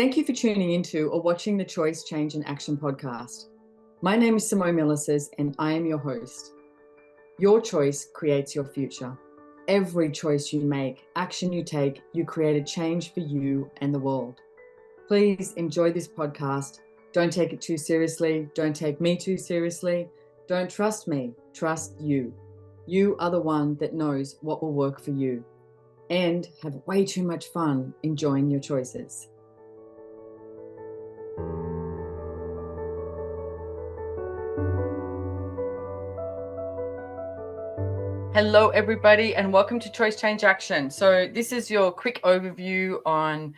Thank you for tuning into or watching the Choice, Change and Action podcast. My name is Simone Milasas and I am your host. Your choice creates your future. Every choice you make, action you take, you create a change for you and the world. Please enjoy this podcast. Don't take it too seriously. Don't take me too seriously. Don't trust me. Trust you. You are the one that knows what will work for you. And have way too much fun enjoying your choices. Hello, everybody, and welcome to Choice, Change, Action. So this is your quick overview on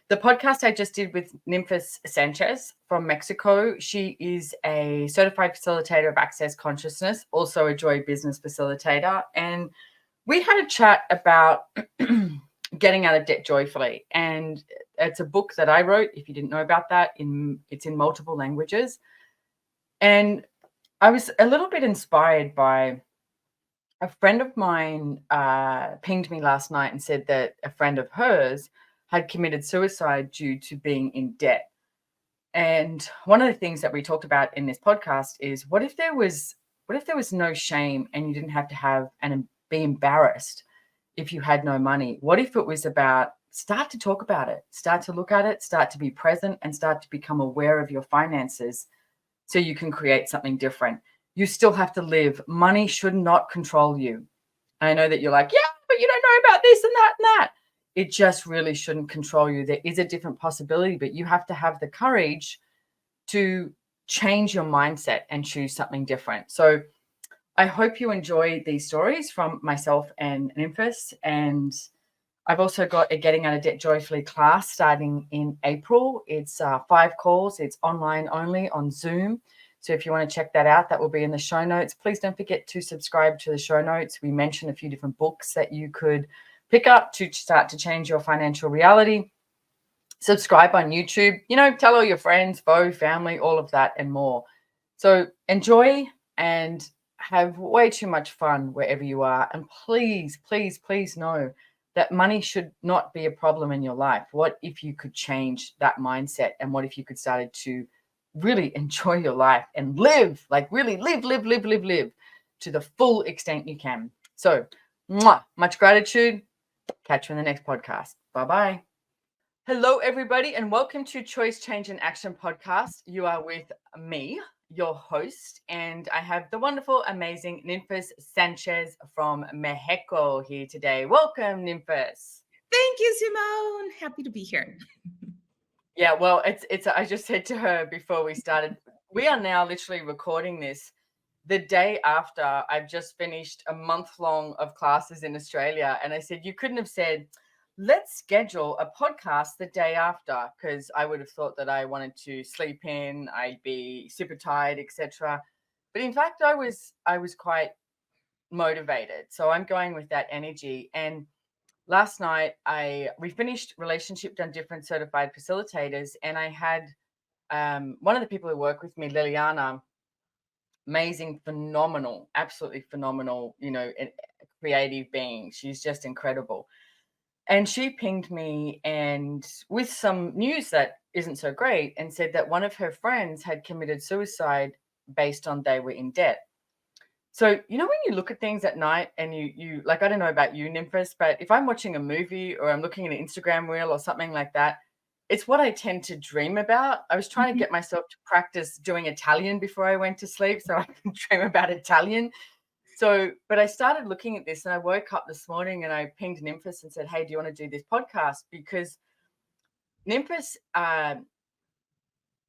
the podcast I just did with Ninfis Sanchez from Mexico. She is a certified facilitator of access consciousness, also a joy business facilitator. And we had a chat about getting out of debt joyfully. And it's a book that I wrote, if you didn't know about that, it's in multiple languages. And I was a little bit inspired by a friend of mine pinged me last night and said that a friend of hers had committed suicide due to being in debt. And one of the things that we talked about in this podcast is what if there was no shame and you didn't have to have and be embarrassed if you had no money? What if it was about start to talk about it, start to look at it, start to be present and start to become aware of your finances so you can create something different. You still have to live. Money should not control you. I know that you're like, yeah, but you don't know about this and that and that. It just really shouldn't control you. There is a different possibility, but you have to have the courage to change your mindset and choose something different. So I hope you enjoy these stories from myself and Ninfis. And I've also got a Getting Out of Debt Joyfully class starting in April. It's 5 calls. It's online only on Zoom. So if you want to check that out, that will be in the show notes. Please don't forget to subscribe to the show notes. We mentioned a few different books that you could pick up to start to change your financial reality. Subscribe on YouTube. Tell all your friends, foe, family, all of that and more. So enjoy and have way too much fun wherever you are. And please, please, please know that money should not be a problem in your life. What if you could change that mindset? And what if you could start to really enjoy your life and live, like really live to the full extent you can. So much gratitude. Catch you in the next podcast. Bye-bye. Hello, everybody, and welcome to Choice, Change and Action podcast. You are with me, your host, and I have the wonderful, amazing Ninfis Sanchez from Mexico here today. Welcome, Ninfis. Thank you, Simone. Happy to be here. Yeah, well, it's. I just said to her before we started, we are now literally recording this the day after I've just finished a month-long of classes in Australia. And I said, you couldn't have said, let's schedule a podcast the day after, because I would have thought that I wanted to sleep in, I'd be super tired, etc. But in fact, I was quite motivated. So I'm going with that energy. And last night we finished Relationship Done Different Certified Facilitators, and I had one of the people who work with me, Liliana, amazing, phenomenal, absolutely phenomenal, creative being. She's just incredible. And she pinged me and with some news that isn't so great and said that one of her friends had committed suicide based on they were in debt. So, when you look at things at night and you like, I don't know about you, Ninfis, but if I'm watching a movie or I'm looking at an Instagram reel or something like that, it's what I tend to dream about. I was trying to get myself to practice doing Italian before I went to sleep so I can dream about Italian. So, but I started looking at this and I woke up this morning and I pinged Ninfis and said, hey, do you want to do this podcast? Because Ninfis,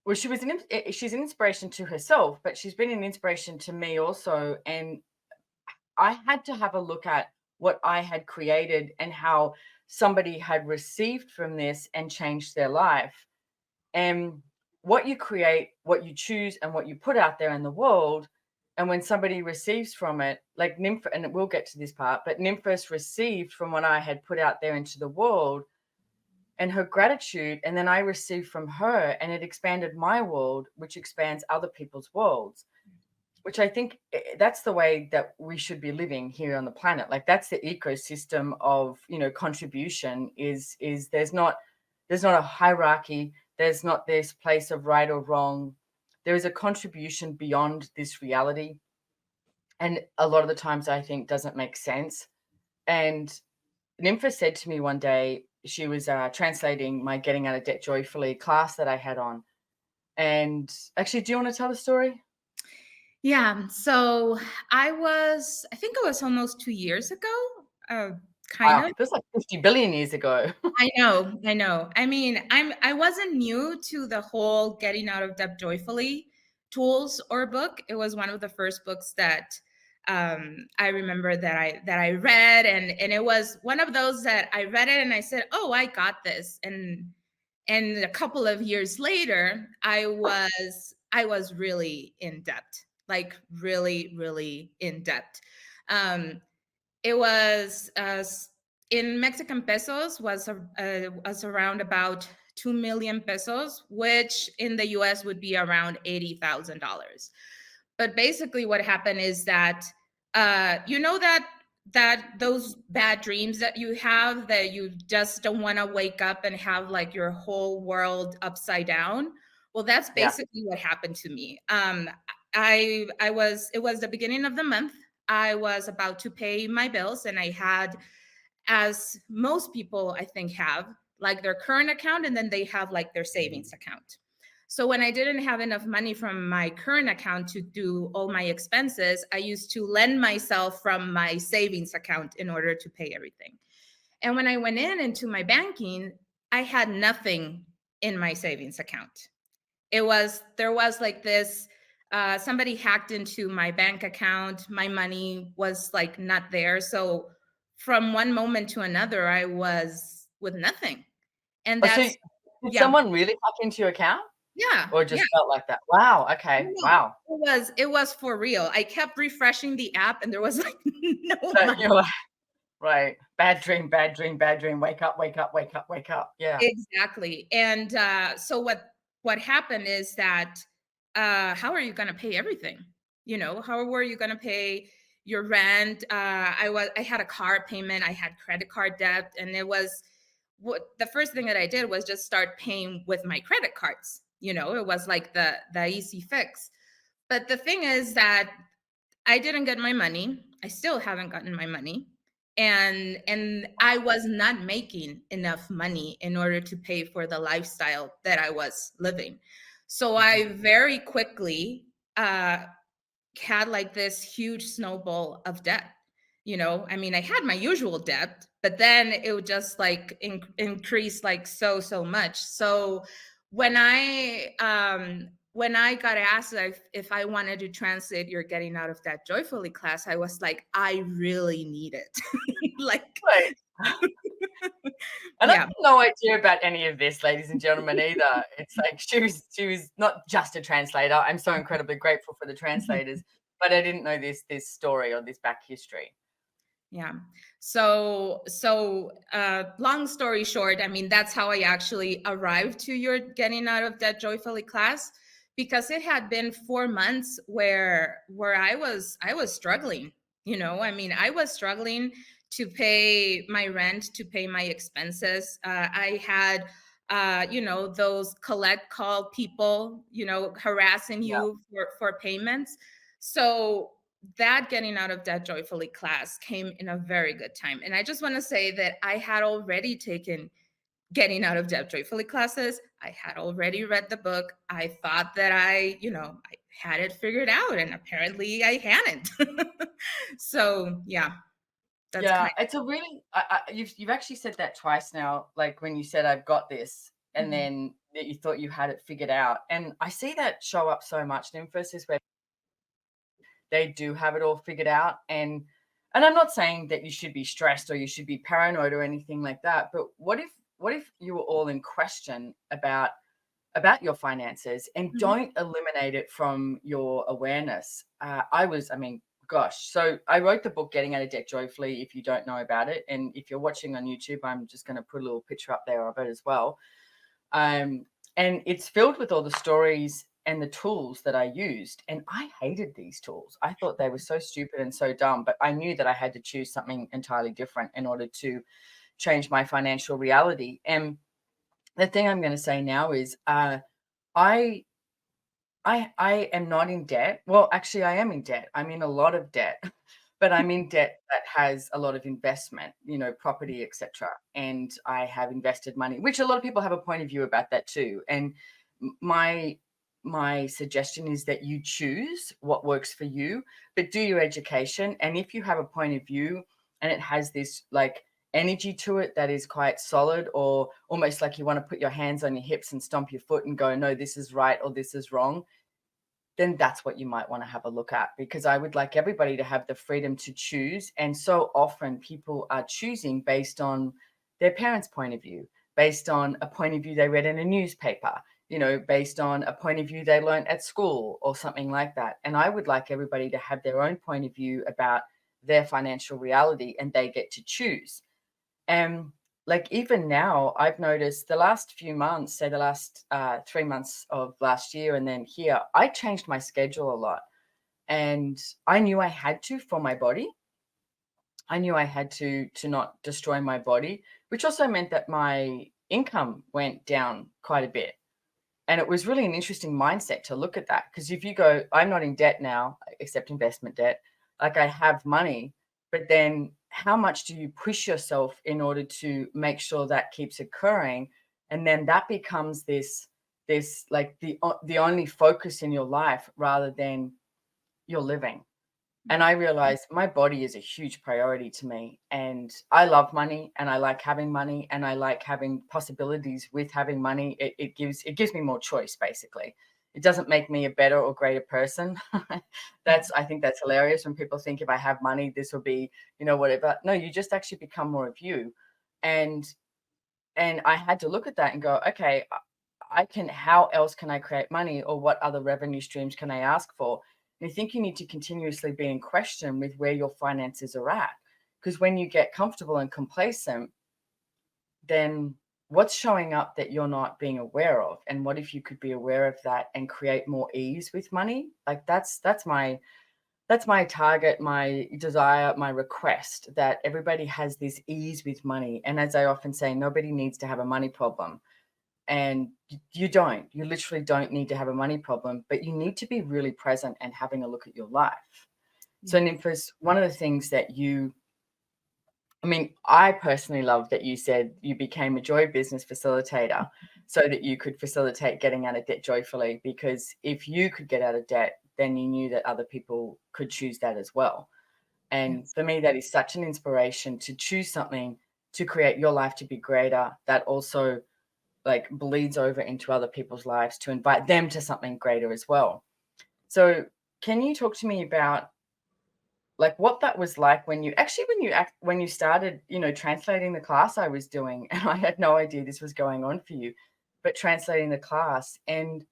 well, she's an inspiration to herself, but she's been an inspiration to me also. And I had to have a look at what I had created and how somebody had received from this and changed their life. And what you create, what you choose, and what you put out there in the world. And when somebody receives from it, like Ninfis, and we'll get to this part, but Ninfis received from what I had put out there into the world and her gratitude. And then I received from her and it expanded my world, which expands other people's worlds, which I think that's the way that we should be living here on the planet. Like that's the ecosystem of, contribution is there's not a hierarchy. There's not this place of right or wrong. There is a contribution beyond this reality. And a lot of the times I think doesn't make sense. And Nympha said to me one day, she was translating my Getting Out of Debt Joyfully class that I had on. And actually, do you want to tell the story? Yeah. So I think it was almost 2 years ago, kind Wow, of. it feels like 50 billion years ago. I know. I mean, I wasn't new to the whole Getting Out of Debt Joyfully tools or book. It was one of the first books that I remember that I read, and it was one of those that I read it and I said, "Oh, I got this." And a couple of years later, I was really in debt, like really in debt. Um, it was in Mexican pesos was around about 2 million pesos, which in the U.S. would be around $80,000. But basically, what happened is that that those bad dreams that you have, that you just don't want to wake up and have like your whole world upside down. Well, that's Yeah. basically what happened to me. It was the beginning of the month. I was about to pay my bills, and I had, as most people I think have, like their current account, and then they have like their savings account. So when I didn't have enough money from my current account to do all my expenses, I used to lend myself from my savings account in order to pay everything. And when I went into my banking, I had nothing in my savings account. There was like this, somebody hacked into my bank account. My money was like not there. So from one moment to another, I was with nothing. And Oh, so that's, did yeah, someone really hack into your account yeah, or yeah. just felt like that? Wow. No, Okay. no, Wow. it was for real. I kept refreshing the app and there was like no So money. you're like, right. Bad dream, bad dream, bad dream. Wake up, wake up, wake up, wake up. Yeah. Exactly. And so what happened is that, how are you going to pay everything? How were you going to pay your rent? I had a car payment, I had credit card debt, and it was the first thing that I did was just start paying with my credit cards. It was like the easy fix. But the thing is that I didn't get my money. I still haven't gotten my money. And I was not making enough money in order to pay for the lifestyle that I was living. So I very quickly had like this huge snowball of debt. I mean, I had my usual debt, but then it would just like increase like so much. So when I got asked if I wanted to translate your Getting Out of Debt Joyfully class, I was like, I really need it. Like, Right. And I yeah. had no idea about any of this, ladies and gentlemen, either. It's like she was not just a translator. I'm so incredibly grateful for the translators, but I didn't know this story or this back history. Yeah. So long story short, I mean, that's how I actually arrived to your Getting Out of Debt Joyfully class, because it had been 4 months where I was struggling. I mean, I was struggling to pay my rent, to pay my expenses. I had those collect call people, harassing Yeah. you for payments. So that Getting Out of Debt Joyfully class came in a very good time. And I just want to say that I had already taken Getting Out of Debt Joyfully classes. I had already read the book. I thought that I had it figured out, and apparently I hadn't. So yeah, that's Yeah, kind it's a really you've actually said that twice now, like when you said I've got this, of. and then that you thought you had it figured out. And I see that show up so much in emphasis where they do have it all figured out. And I'm not saying that you should be stressed or you should be paranoid or anything like that, but what if you were all in question about your finances and Mhm. don't eliminate it from your awareness? I mean, gosh. So I wrote the book Getting Out of Debt Joyfully, if you don't know about it. And if you're watching on YouTube, I'm just going to put a little picture up there of it as well. And it's filled with all the stories and the tools that I used. And I hated these tools. I thought they were so stupid and so dumb, but I knew that I had to choose something entirely different in order to change my financial reality. And the thing I'm going to say now is I I am not in debt. Well, actually, I am in debt. I'm in a lot of debt, but I'm in debt that has a lot of investment, property, etc. And I have invested money, which a lot of people have a point of view about that too. And my my suggestion is that you choose what works for you, but do your education. And if you have a point of view and it has this like energy to it that is quite solid, or almost like you want to put your hands on your hips and stomp your foot and go, no, this is right or this is wrong, then that's what you might want to have a look at, because I would like everybody to have the freedom to choose. And so often people are choosing based on their parents' point of view, based on a point of view they read in a newspaper, based on a point of view they learned at school or something like that. And I would like everybody to have their own point of view about their financial reality, and they get to choose. And like even now, I've noticed the last few months, say the last 3 months of last year, and then here, I changed my schedule a lot. And I knew I had to for my body. I knew I had to not destroy my body, which also meant that my income went down quite a bit. And it was really an interesting mindset to look at that. Because if you go, I'm not in debt now, except investment debt, like I have money, but then how much do you push yourself in order to make sure that keeps occurring? And then that becomes this like the only focus in your life rather than your living. And I realized my body is a huge priority to me. And I love money, and I like having money, and I like having possibilities with having money. It gives me more choice, basically. It doesn't make me a better or greater person. I think that's hilarious when people think if I have money, this will be, whatever. No, you just actually become more of you. And I had to look at that and go, okay, how else can I create money, or what other revenue streams can I ask for? And I think you need to continuously be in question with where your finances are at. Because when you get comfortable and complacent, then what's showing up that you're not being aware of? And what if you could be aware of that and create more ease with money? Like that's my target, my desire, my request, that everybody has this ease with money. And as I often say, nobody needs to have a money problem. And you don't. You literally don't need to have a money problem, but you need to be really present and having a look at your life. So, Ninfis, one of the things that I personally love that you said you became a joy business facilitator so that you could facilitate getting out of debt joyfully, because if you could get out of debt, then you knew that other people could choose that as well. And Yes. for me, that is such an inspiration to choose something to create your life to be greater, that also like bleeds over into other people's lives to invite them to something greater as well. So can you talk to me about like what that was like when you started, translating the class I was doing, and I had no idea this was going on for you, but translating the class, and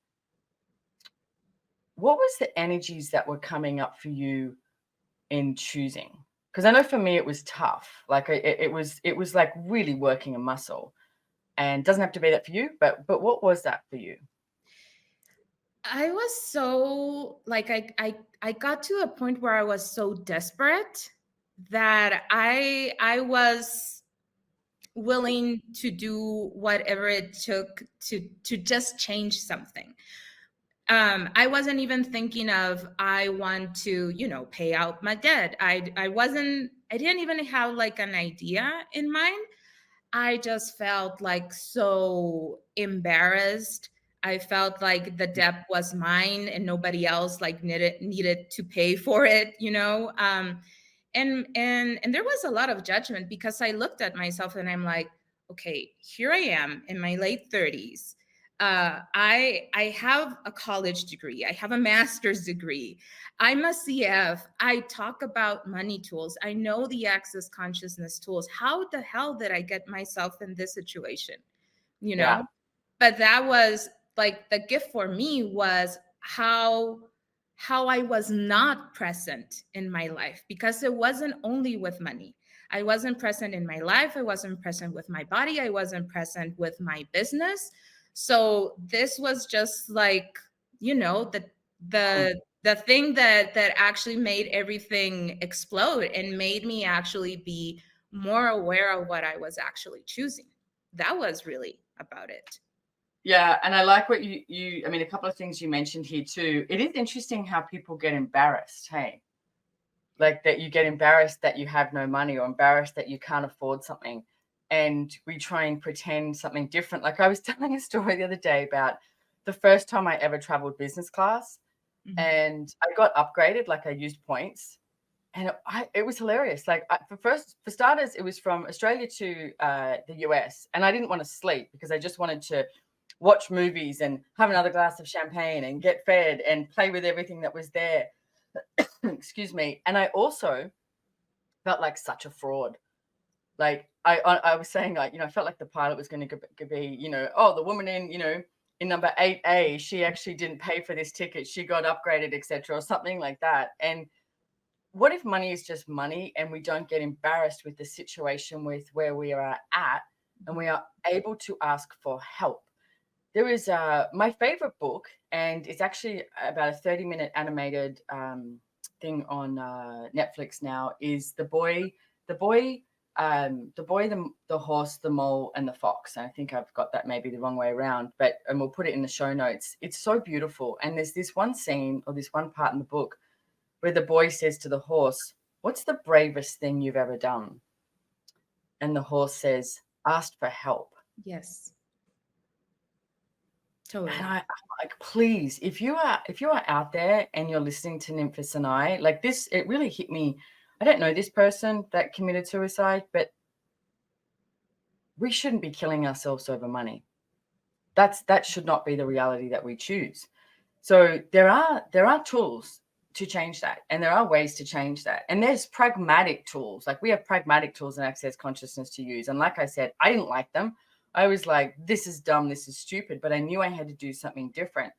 what was the energies that were coming up for you in choosing? Because I know for me it was tough. Like it was like really working a muscle, and it doesn't have to be that for you, but what was that for you? I was so like I got to a point where I was so desperate that I was willing to do whatever it took to just change something. I wasn't even thinking of I want to, pay out my debt. I didn't even have like an idea in mind. I just felt like so embarrassed. I felt like the debt was mine and nobody else like needed to pay for it. And there was a lot of judgment because I looked at myself and I'm like, okay, here I am in my late 30s. I have a college degree. I have a master's degree. I'm a CF. I talk about money tools. I know the access consciousness tools. How the hell did I get myself in this situation? You Yeah. know? But that was like the gift for me was how I was not present in my life, because it wasn't only with money. I wasn't present in my life. I wasn't present with my body. I wasn't present with my business. So this was just like, the Mm. the thing that actually made everything explode and made me actually be more aware of what I was actually choosing. That was really about it. Yeah, and I like what I mean, a couple of things you mentioned here too. It is interesting how people get embarrassed, hey? Like that you get embarrassed that you have no money or embarrassed that you can't afford something. And we try and pretend something different. Like I was telling a story the other day about the first time I ever traveled business class and I got upgraded, like I used points. And it was hilarious. Like for starters, it was from Australia to the US, and I didn't want to sleep because I just wanted to watch movies and have another glass of champagne and get fed and play with everything that was there. Excuse me. And I also felt like such a fraud. Like I was saying, like, I felt like the pilot was going to be, oh, the woman in number 8A, she actually didn't pay for this ticket. She got upgraded, etc., or something like that. And what if money is just money and we don't get embarrassed with the situation with where we are at and we are able to ask for help? There is my favorite book, and it's actually about a 30-minute animated thing on Netflix now, is the boy, the horse, the mole, and the fox. And I think I've got that maybe the wrong way around, and we'll put it in the show notes. It's so beautiful. And there's this one scene or this one part in the book where the boy says to the horse, "What's the bravest thing you've ever done?" And the horse says, "Asked for help." Yes. Totally. And I'm like, please, if you are out there and you're listening to Ninfis and I, like this, it really hit me. I don't know this person that committed suicide, but we shouldn't be killing ourselves over money. That should not be the reality that we choose. So there are tools to change that, and there are ways to change that. And there's pragmatic tools. Like we have pragmatic tools in Access Consciousness to use. And like I said, I didn't like them. I was like, this is dumb, this is stupid, but I knew I had to do something different.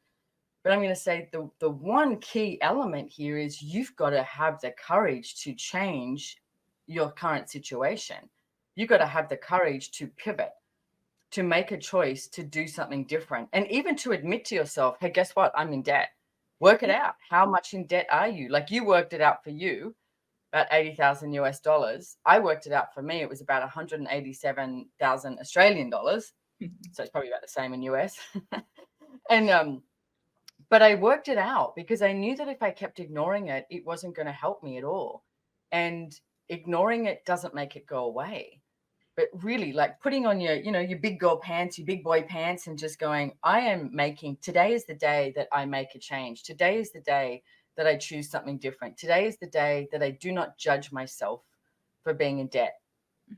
But I'm going to say the one key element here is you've got to have the courage to change your current situation. You've got to have the courage to pivot, to make a choice, to do something different, and even to admit to yourself, hey, guess what? I'm in debt. Work it out. How much in debt are you? Like you worked it out for you, about 80,000 US dollars. I worked it out for me. It was about 187,000 Australian dollars. So it's probably about the same in US. And but I worked it out because I knew that if I kept ignoring it, it wasn't going to help me at all. And ignoring it doesn't make it go away. But really, like putting on your big girl pants, your big boy pants, and just going, today is the day that I make a change. Today is the day that I choose something different. Today is the day that I do not judge myself for being in debt.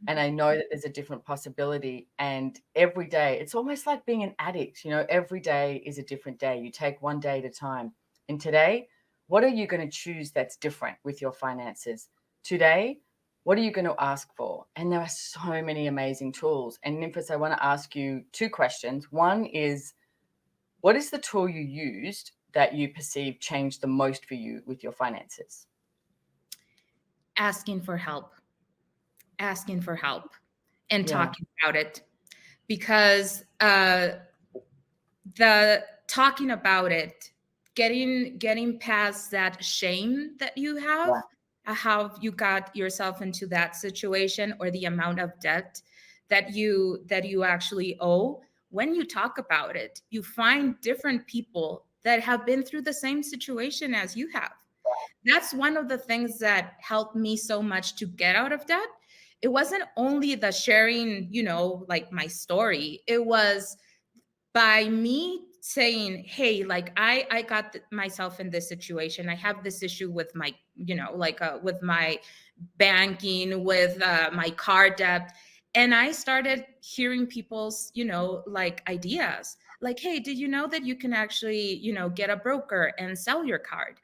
And I know that there's a different possibility. And every day, it's almost like being an addict. Every day is a different day. You take one day at a time. And today, what are you going to choose that's different with your finances? Today, what are you going to ask for? And there are so many amazing tools. And Ninfis, I want to ask you two questions. One is, what is the tool you used that you perceive changed the most for you with your finances? Asking for help and talking about it, because the talking about it, getting past that shame that you have, how you got yourself into that situation, or the amount of debt that you actually owe. When you talk about it, you find different people that have been through the same situation as you have. That's one of the things that helped me so much to get out of debt. It wasn't only the sharing, like my story. It was by me saying, hey, like I got myself in this situation. I have this issue with my, with my banking, with my car debt. And I started hearing people's, like ideas, like, hey, did you know that you can actually, get a broker and sell your card?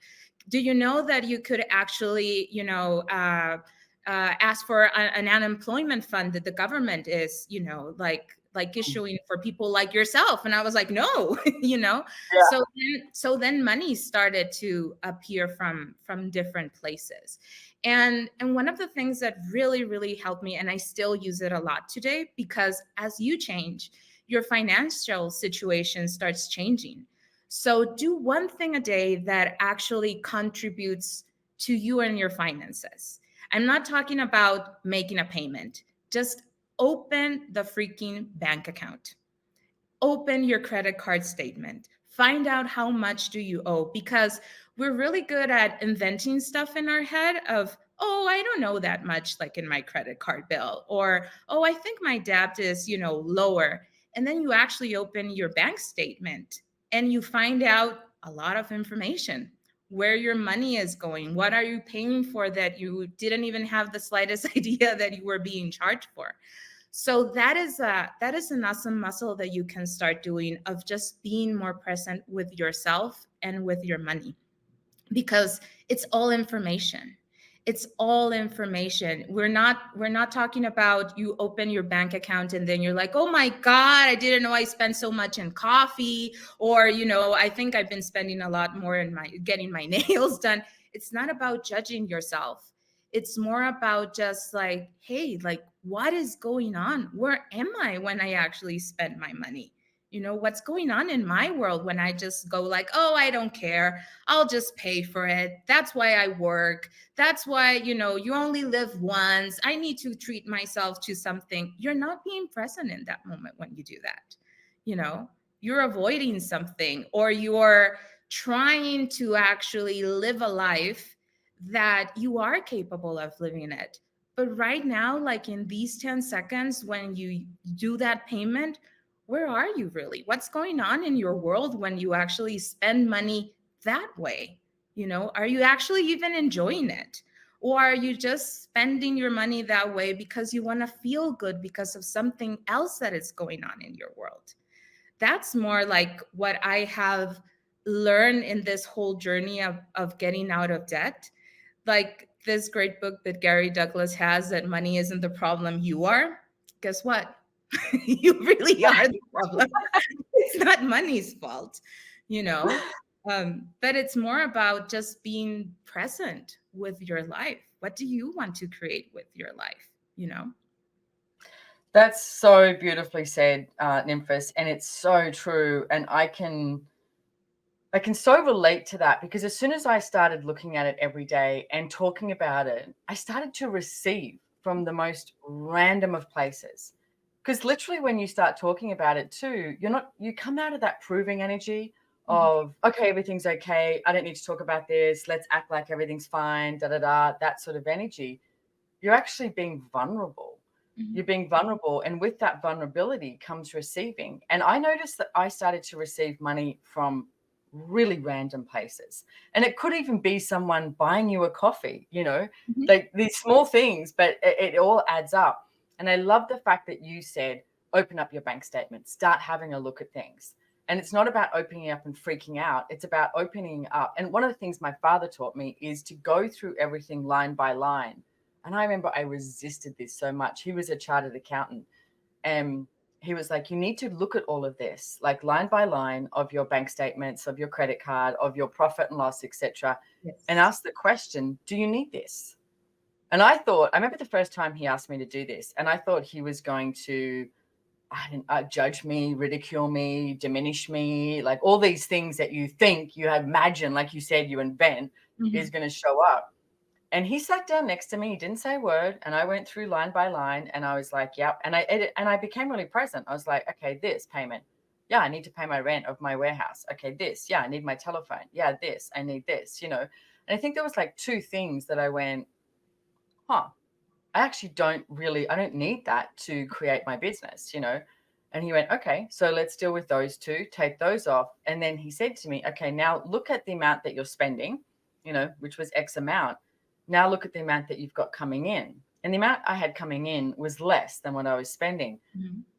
Do you know that you could actually, ask for an unemployment fund that the government is, like issuing for people like yourself? And I was like, no, So then money started to appear from different places. And one of the things that really, really helped me, and I still use it a lot today, because as you change, your financial situation starts changing. So do one thing a day that actually contributes to you and your finances. I'm not talking about making a payment. Just open the freaking bank account. open your credit card statement. Find out how much do you owe, because we're really good at inventing stuff in our head of, oh, I don't know that much, like in my credit card bill, or, oh, I think my debt is, lower. And then you actually open your bank statement and you find out a lot of information, where your money is going, what are you paying for that you didn't even have the slightest idea that you were being charged for. So that is an awesome muscle that you can start doing, of just being more present with yourself and with your money, because it's all information. It's all information. We're not talking about you open your bank account and then you're like, oh my God, I didn't know I spent so much in coffee, or I think I've been spending a lot more in my getting my nails done. It's not about judging yourself. It's more about just like, hey, like, what is going on? Where am I when I actually spend my money? What's going on in my world when I just go like, oh, I don't care, I'll just pay for it. That's why I work. That's why, you only live once. I need to treat myself to something. You're not being present in that moment when you do that. You're avoiding something, or you're trying to actually live a life that you are capable of living it. But right now, like in these 10 seconds, when you do that payment, where are you really? What's going on in your world when you actually spend money that way? Are you actually even enjoying it? Or are you just spending your money that way because you want to feel good because of something else that is going on in your world? That's more like what I have learned in this whole journey of getting out of debt. Like this great book that Gary Douglas has, that money isn't the problem, you are. Guess what? You really are the problem. It's not money's fault, you know? But it's more about just being present with your life. What do you want to create with your life? That's so beautifully said, Ninfis, and it's so true. And I can so relate to that, because as soon as I started looking at it every day and talking about it, I started to receive from the most random of places. Because literally when you start talking about it too, you come out of that proving energy of, okay, everything's okay, I don't need to talk about this, let's act like everything's fine, da da da, that sort of energy. You're actually being vulnerable. You're being vulnerable. And with that vulnerability comes receiving. And I noticed that I started to receive money from really random places. And it could even be someone buying you a coffee, like these small things, but it all adds up. And I love the fact that you said, open up your bank statement, start having a look at things. And it's not about opening up and freaking out. It's about opening up. And one of the things my father taught me is to go through everything line by line. And I remember I resisted this so much. He was a chartered accountant, and he was like, you need to look at all of this, like line by line of your bank statements, of your credit card, of your profit and loss, etc. Yes. And ask the question, do you need this? And I remember the first time he asked me to do this, and I thought he was going to judge me, ridicule me, diminish me, like all these things that you think you imagine, like you said, you invent is going to show up. And he sat down next to me. He didn't say a word. And I went through line by line, and I was like, yep. And I became really present. I was like, okay, this payment. Yeah, I need to pay my rent of my warehouse. Okay, this. Yeah, I need my telephone. Yeah, this. I need this, And I think there was like two things that I went, I don't need that to create my business, And he went, okay, so let's deal with those two, take those off. And then he said to me, okay, now look at the amount that you're spending, which was X amount. Now look at the amount that you've got coming in. And the amount I had coming in was less than what I was spending.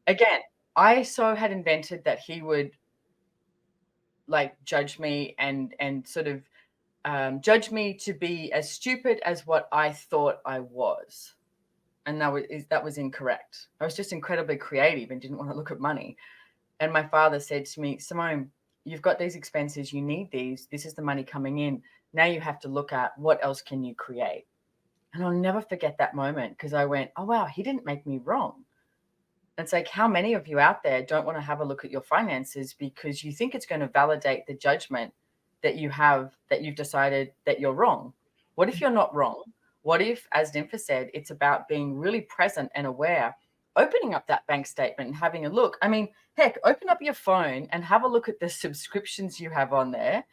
Again, I so had invented that he would like judge me and sort of judge me to be as stupid as what I thought I was. And that was incorrect. I was just incredibly creative and didn't want to look at money. And my father said to me, Simone, you've got these expenses, you need these. This is the money coming in. Now you have to look at what else can you create. And I'll never forget that moment, because I went, oh, wow, he didn't make me wrong. It's like, how many of you out there don't want to have a look at your finances because you think it's going to validate the judgment that you have, that you've decided that you're wrong? What if you're not wrong? What if, as Ninfa said, it's about being really present and aware opening up that bank statement and having a look. I mean, heck, open up your phone and have a look at the subscriptions you have on there.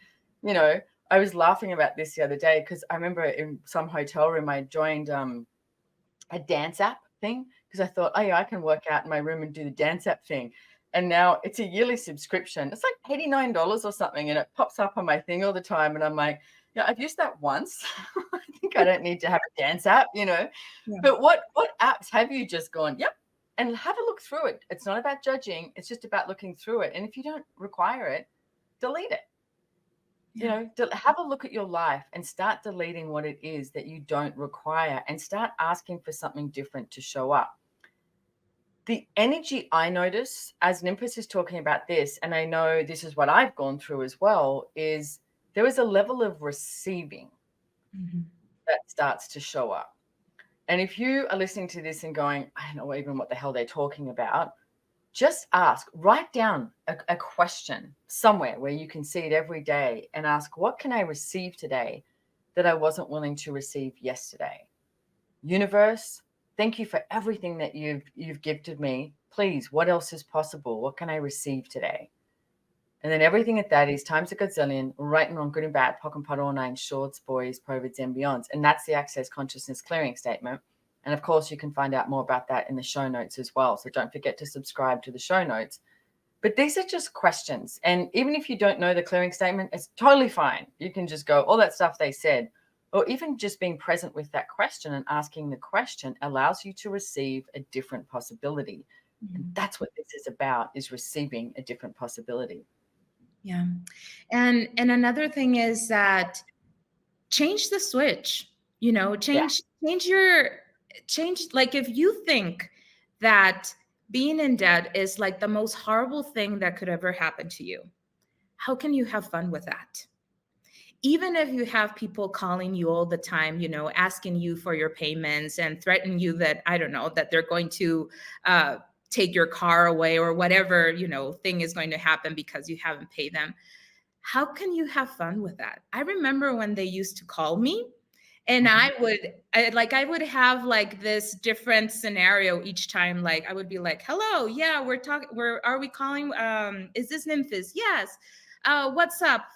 You know, I was laughing about this the other day because I remember in some hotel room I joined a dance app thing because I thought, oh yeah, I can work out in my room and do the dance app thing. And now it's a yearly subscription. It's like $89 or something, and it pops up on my thing all the time. And I'm like, yeah, I've used that once. I think I don't need to have a dance app, you know. Yeah. But what apps have you just gone, yep, and have a look through it? It's not about judging. It's just about looking through it. And if you don't require it, delete it. You know, have a look at your life and start deleting what it is that you don't require and start asking for something different to show up. The energy I notice as Ninfis is talking about this, and I know this is what I've gone through as well, is there is a level of receiving that starts to show up. And if you are listening to this and going, I don't know even what the hell they're talking about, just ask, write down a question somewhere where you can see it every day and ask, what can I receive today that I wasn't willing to receive yesterday? Universe, thank you for everything that you've gifted me. Please, what else is possible? What can I receive today? And then everything at that is times a gazillion, right and wrong, good and bad, POC and POD, all nine, shorts, boys, provids, and beyonds. And that's the Access Consciousness Clearing Statement. And of course, you can find out more about that in the show notes as well. So don't forget to subscribe to the show notes. But these are just questions. And even if you don't know the clearing statement, it's totally fine. You can just go, all that stuff they said, or even just being present with that question and asking the question allows you to receive a different possibility. And that's what this is about, is receiving a different possibility. Yeah. And another thing is that change the switch, you know, change, like if you think that being in debt is like the most horrible thing that could ever happen to you, how can you have fun with that? Even if you have people calling you all the time, you know, asking you for your payments and threaten you that, I don't know, that they're going to take your car away or whatever, you know, thing is going to happen because you haven't paid them. How can you have fun with that? I remember when they used to call me and I would have like this different scenario each time. Like I would be like, hello, yeah, are we calling? Is this Ninfis? Yes. What's up?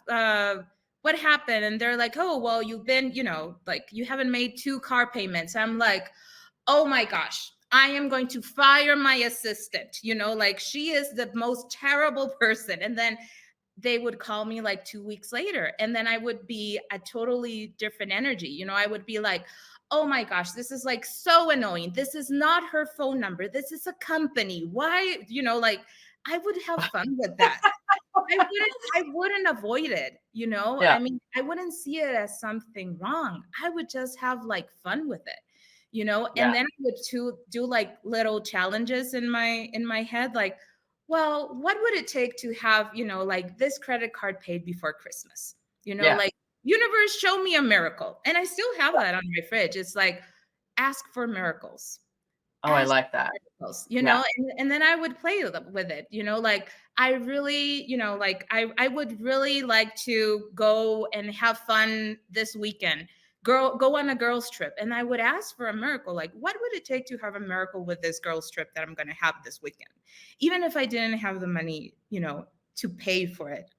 What happened? And they're like, oh, well, you've been, you know, like you haven't made 2 car payments. I'm like, oh my gosh, I am going to fire my assistant. You know, like she is the most terrible person. And then they would call me like 2 weeks later, and then I would be a totally different energy. You know, I would be like, oh my gosh, this is like so annoying. This is not her phone number. This is a company. Why, you know, like I would have fun with that. I wouldn't avoid it, you know? Yeah. I mean, I wouldn't see it as something wrong. I would just have like fun with it, you know? Yeah. And then I would do like little challenges in my head, like, well, what would it take to have, you know, like this credit card paid before Christmas? You know, like universe, show me a miracle. And I still have that on my fridge. It's like, ask for miracles. Oh, I like that. You know, and then I would play with it, you know, like I really, you know, like I would really like to go and have fun this weekend, go on a girls trip. And I would ask for a miracle. Like, what would it take to have a miracle with this girls trip that I'm going to have this weekend? Even if I didn't have the money, you know, to pay for it,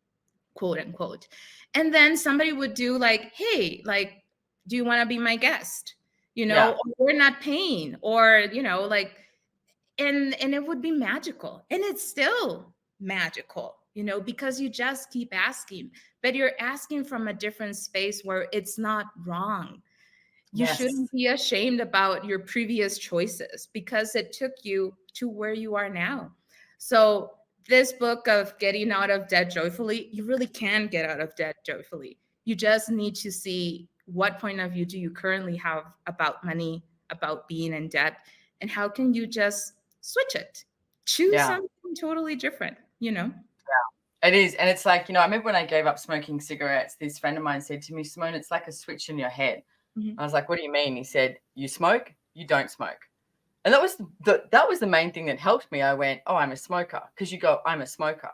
quote unquote. And then somebody would do like, hey, like, do you want to be my guest? You know, or we're not paying, or, you know, like, and it would be magical. And it's still magical, you know, because you just keep asking, but you're asking from a different space where it's not wrong. You shouldn't be ashamed about your previous choices because it took you to where you are now. So this book of Getting Out of Debt Joyfully, you really can get out of debt joyfully. You just need to see what point of view do you currently have about money, about being in debt, and how can you just switch it, choose something totally different, you know? Yeah, it is. And it's like, you know, I remember when I gave up smoking cigarettes, this friend of mine said to me, Simone, it's like a switch in your head. I was like, what do you mean? He said, you smoke, you don't smoke. And that was the main thing that helped me. I went, oh, I'm a smoker. Because you go, I'm a smoker.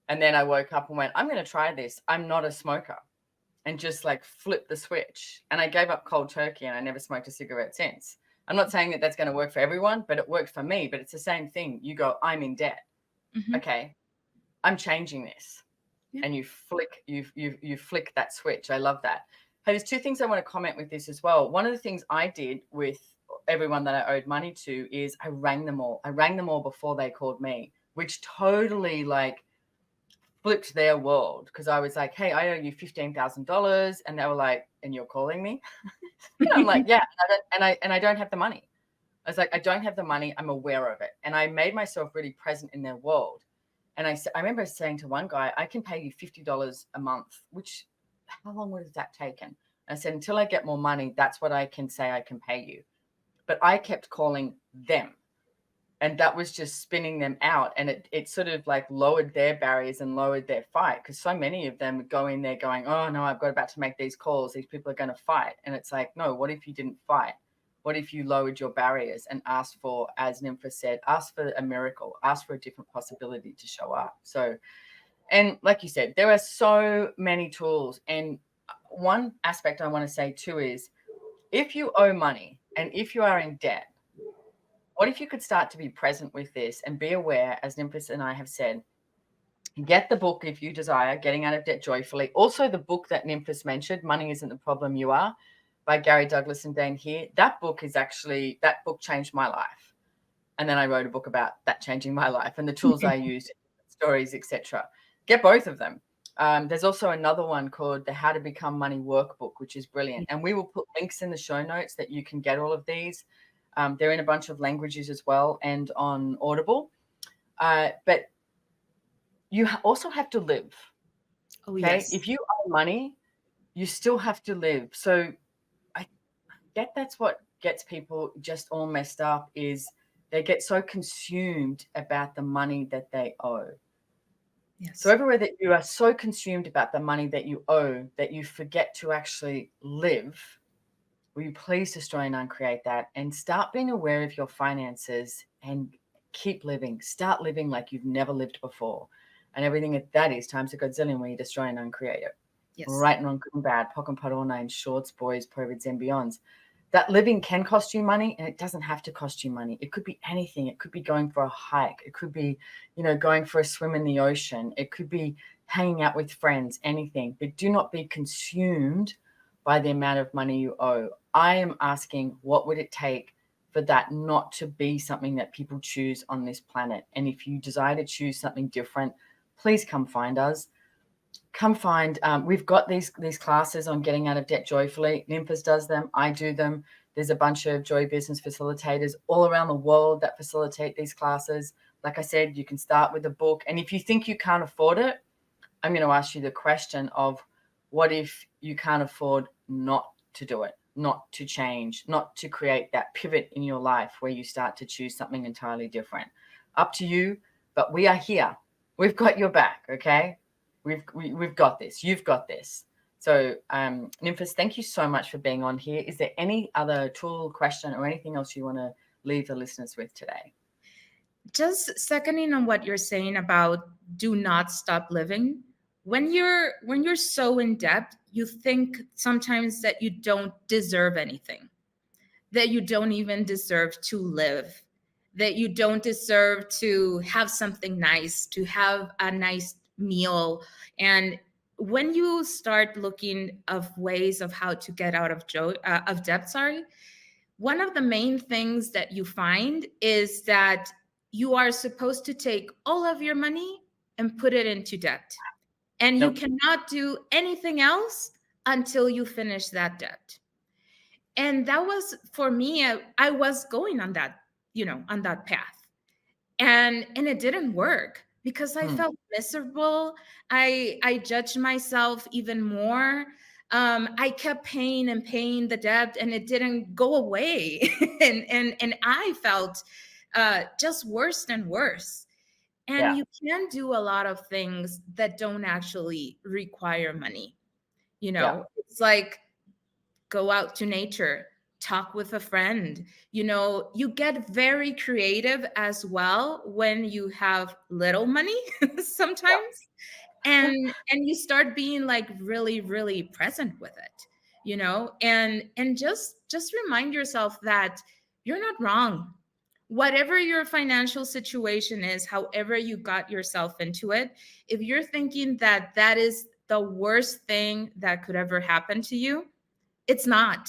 And then I woke up and went, I'm going to try this. I'm not a smoker. And just like flip the switch. And I gave up cold turkey and I never smoked a cigarette since. I'm not saying that that's going to work for everyone, but it worked for me. But it's the same thing. You go, I'm in debt. Mm-hmm. Okay, I'm changing this. Yeah. And you flick that switch. I love that. Hey, there's two things I want to comment with this as well. One of the things I did with everyone that I owed money to is I rang them all. I rang them all before they called me, which totally like flipped their world, because I was like, hey, I owe you $15,000. And they were like, and you're calling me? And I'm like, yeah, and I don't have the money. I was like, I don't have the money. I'm aware of it. And I made myself really present in their world. And I remember saying to one guy, I can pay you $50 a month, which, how long would that taken? And I said, until I get more money, that's what I can say I can pay you. But I kept calling them. And that was just spinning them out. And it sort of like lowered their barriers and lowered their fight, because so many of them go in there going, oh, no, I've got about to make these calls. These people are going to fight. And it's like, no, what if you didn't fight? What if you lowered your barriers and asked for, as Ninfis said, ask for a miracle, ask for a different possibility to show up? So, and like you said, there are so many tools. And one aspect I want to say too is, if you owe money and if you are in debt, what if you could start to be present with this and be aware, as Ninfis and I have said, get the book if you desire, Getting Out of Debt Joyfully. Also, the book that Ninfis mentioned, Money Isn't the Problem, You Are, by Gary Douglas and Dane Here. That book changed my life. And then I wrote a book about that changing my life and the tools I used, stories, etc. Get both of them. There's also another one called the How to Become Money Workbook, which is brilliant. And we will put links in the show notes that you can get all of these. They're in a bunch of languages as well and on Audible. But you also have to live. Oh, okay? yes. If you owe money, you still have to live. So I get that's what gets people just all messed up, is they get so consumed about the money that they owe. Yes. So everywhere that you are so consumed about the money that you owe that you forget to actually live, will you please destroy and uncreate that and start being aware of your finances and keep living. Start living like you've never lived before. And everything that is times a godzillion where you destroy and uncreate it. Yes. Right and wrong, good and bad, POC and POD, all nine, shorts, boys, perverts, and beyonds. That living can cost you money, and it doesn't have to cost you money. It could be anything. It could be going for a hike. It could be, going for a swim in the ocean. It could be hanging out with friends, anything. But do not be consumed by the amount of money you owe. I am asking, what would it take for that not to be something that people choose on this planet? And if you desire to choose something different, please come find us. Come find, we've got these classes on getting out of debt joyfully. Ninfis does them. I do them. There's a bunch of joy business facilitators all around the world that facilitate these classes. Like I said, you can start with a book. And if you think you can't afford it, I'm going to ask you the question of, what if you can't afford not to do it, not to change, not to create that pivot in your life where you start to choose something entirely different? Up to you, but we are here. We've got your back, okay? We've got this. You've got this. So, Ninfis, thank you so much for being on here. Is there any other tool, question, or anything else you want to leave the listeners with today? Just seconding on what you're saying about do not stop living. When you're so in debt, you think sometimes that you don't deserve anything, that you don't even deserve to live, that you don't deserve to have something nice, to have a nice meal. And when you start looking of ways of how to get out of debt, one of the main things that you find is that you are supposed to take all of your money and put it into debt. And you cannot do anything else until you finish that debt. And that was, for me, I was going on that, on that path. And it didn't work because I felt miserable. I judged myself even more. I kept paying and paying the debt, and it didn't go away. and I felt just worse and worse. And you can do a lot of things that don't actually require money. It's like, go out to nature, talk with a friend. You get very creative as well when you have little money sometimes. And you start being like really, really present with it, and just remind yourself that you're not wrong. Whatever your financial situation is, however you got yourself into it, if you're thinking that that is the worst thing that could ever happen to you, it's not.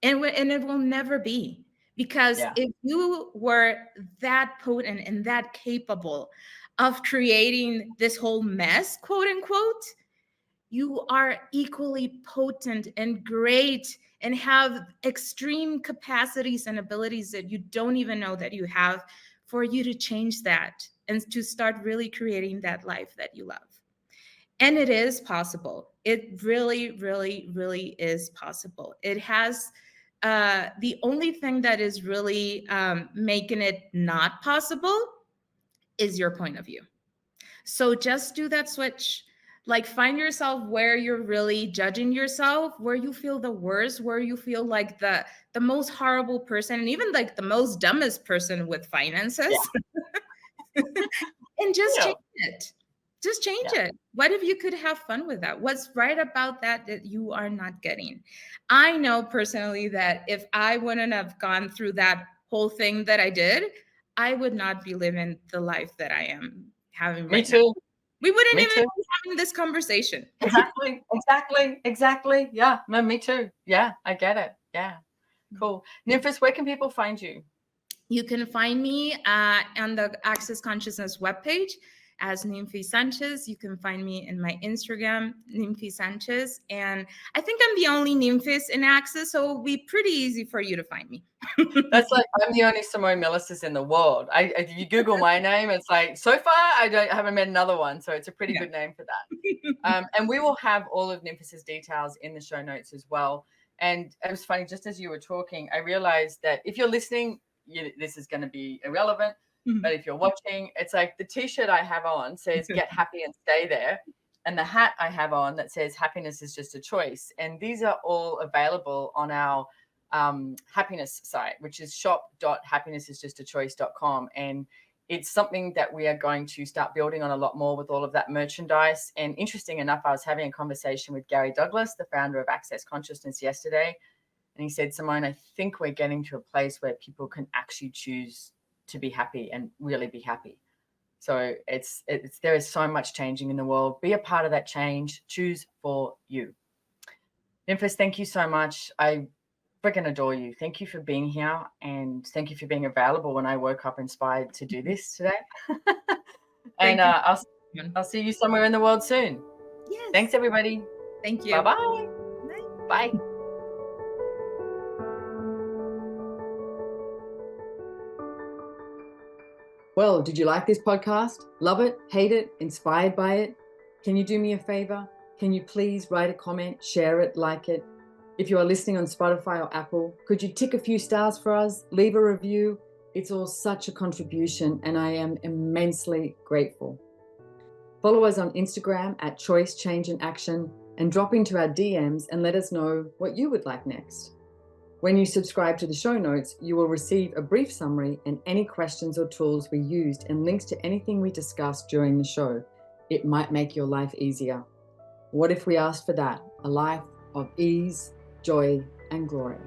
And it will never be. Because Yeah. if you were that potent and that capable of creating this whole mess, quote unquote, you are equally potent and great and have extreme capacities and abilities that you don't even know that you have for you to change that and to start really creating that life that you love. And it is possible. It really, really, really is possible. It has the only thing that is really making it not possible is your point of view. So just do that switch. Like find yourself where you're really judging yourself, where you feel the worst, where you feel like the most horrible person, and even like the most dumbest person with finances. Yeah. And just Yeah. change it. Just change Yeah. it. What if you could have fun with that? What's right about that that you are not getting? I know personally that if I wouldn't have gone through that whole thing that I did, I would not be living the life that I am having Me right now. too. We wouldn't Me even too. be having this conversation. Exactly. Yeah. No, me too. Yeah, I get it. Yeah. Cool. Ninfis, where can people find you? You can find me on the Access Consciousness webpage as Ninfis Sanchez. You can find me in my Instagram, Ninfis Sanchez. And I think I'm the only Ninfis in Access, so it'll be pretty easy for you to find me. That's like I'm the only Simone Milasas in the world. If you Google my name, it's like so far I haven't met another one, so it's a pretty good name for that. And we will have all of Ninfis's details in the show notes as well. And it was funny, just as you were talking, I realized that if you're listening, this is going to be irrelevant. But if you're watching, it's like the T-shirt I have on says "Get happy and stay there," and the hat I have on that says "Happiness is just a choice." And these are all available on our happiness site, which is shop.happinessisjustachoice.com. And it's something that we are going to start building on a lot more with all of that merchandise. And interesting enough, I was having a conversation with Gary Douglas, the founder of Access Consciousness, yesterday. And he said, Simone, I think we're getting to a place where people can actually choose to be happy and really be happy. So there is so much changing in the world. Be a part of that change. Choose for you. Ninfis, thank you so much. I freaking adore you. Thank you for being here, and thank you for being available when I woke up inspired to do this today. And I'll see you somewhere in the world soon. Yes. Thanks, everybody. Thank you. Bye-bye. Bye. Well, did you like this podcast? Love it? Hate it? Inspired by it? Can you do me a favor? Can you please write a comment, share it, like it? If you are listening on Spotify or Apple, could you tick a few stars for us? Leave a review. It's all such a contribution, and I am immensely grateful. Follow us on Instagram at Choice, Change and Action, and drop into our DMs and let us know what you would like next. When you subscribe to the show notes, you will receive a brief summary and any questions or tools we used and links to anything we discussed during the show. It might make your life easier. What if we asked for that? A life of ease, joy, and glory.